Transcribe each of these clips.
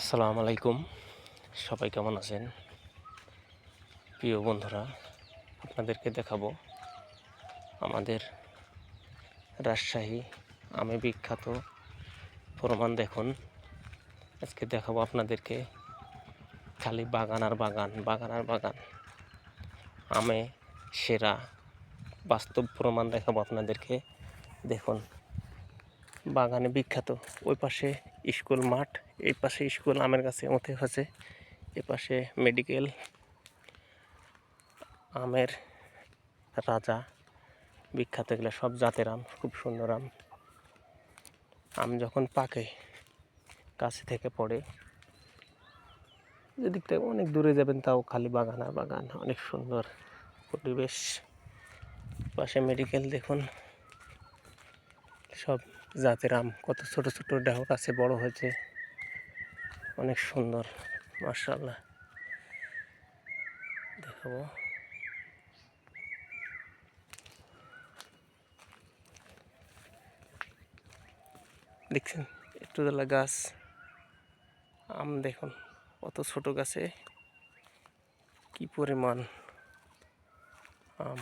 আসসালামু আলাইকুম। সবাই কেমন আছেন? প্রিয় বন্ধুরা, আপনাদেরকে দেখাবো আমাদের রাজশাহী আমে বিখ্যাত প্রমাণ। দেখুন, আজকে দেখাবো আপনাদেরকে খালি বাগান আর বাগান, বাগান আর বাগান। আমে সেরা বাস্তব প্রমাণ দেখাবো আপনাদেরকে। দেখুন, বাগানে বিখ্যাত। ওই পাশে স্কুল মাঠ, এই পাশে স্কুল আমের গাছে ওঠে হচ্ছে, এ পাশে মেডিকেল। আমের রাজা বিখ্যাত, এগুলো সব জাতের আম, খুব সুন্দর আম। আম যখন পাকে কাছে থেকে পড়ে, যেদিকটা অনেক দূরে যাবেন তাও খালি বাগান আর বাগান, অনেক সুন্দর পরিবেশ। পাশে মেডিকেল, দেখুন সব জাতের আম, কত ছোট ছোট ডাল গাছে বড় হয়েছে, অনেক সুন্দর, মাশাআল্লাহ। দেখাবো, দেখছেন একটু গাছ আম, দেখুন কত ছোট গাছে কি পরিমাণ আম।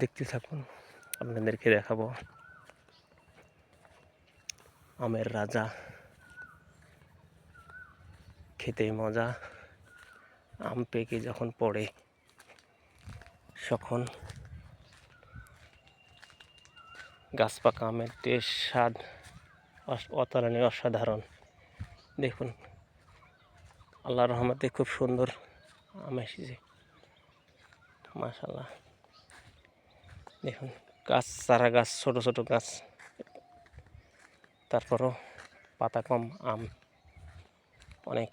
দেখতে থাকুন, আপনাদেরকে দেখাবো আমের রাজা, খেতে মজা। আম পেকে যখন পড়ে তখন গাছ পাকা আমের টেস্ট, স্বাদ অতুলনীয়, অসাধারণ। দেখুন, আল্লাহর রহমতে খুব সুন্দর আম এসেছে, মাশাআল্লাহ। দেখুন, গাছ, চারা গাছ, ছোট ছোট গাছ, তারপরও পাতা কম, আম অনেক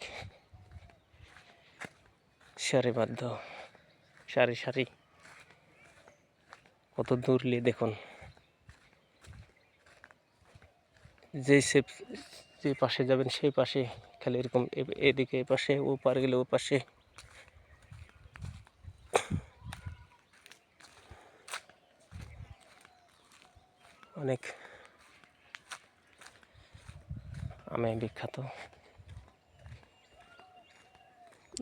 সারিবদ্ধ, সারি সারি, কত দূর নিয়ে দেখুন। যে পাশে যাবেন সেই পাশে খালি এরকম, এদিকে এ পাশে, ও পার গেলে ও পাশে। অনেক আমে বিখ্যাত,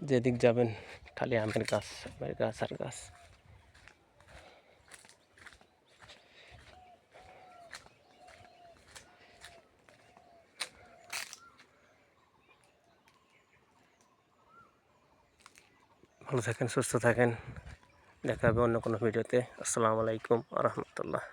যেদিক যাবেন খালি আমের গাছ, আমের গাছ আর গাছ। ভালো থাকেন, সুস্থ থাকেন, দেখা হবে অন্য কোনো ভিডিওতে। আসসালামু আলাইকুম ওয়া রাহমাতুল্লাহ।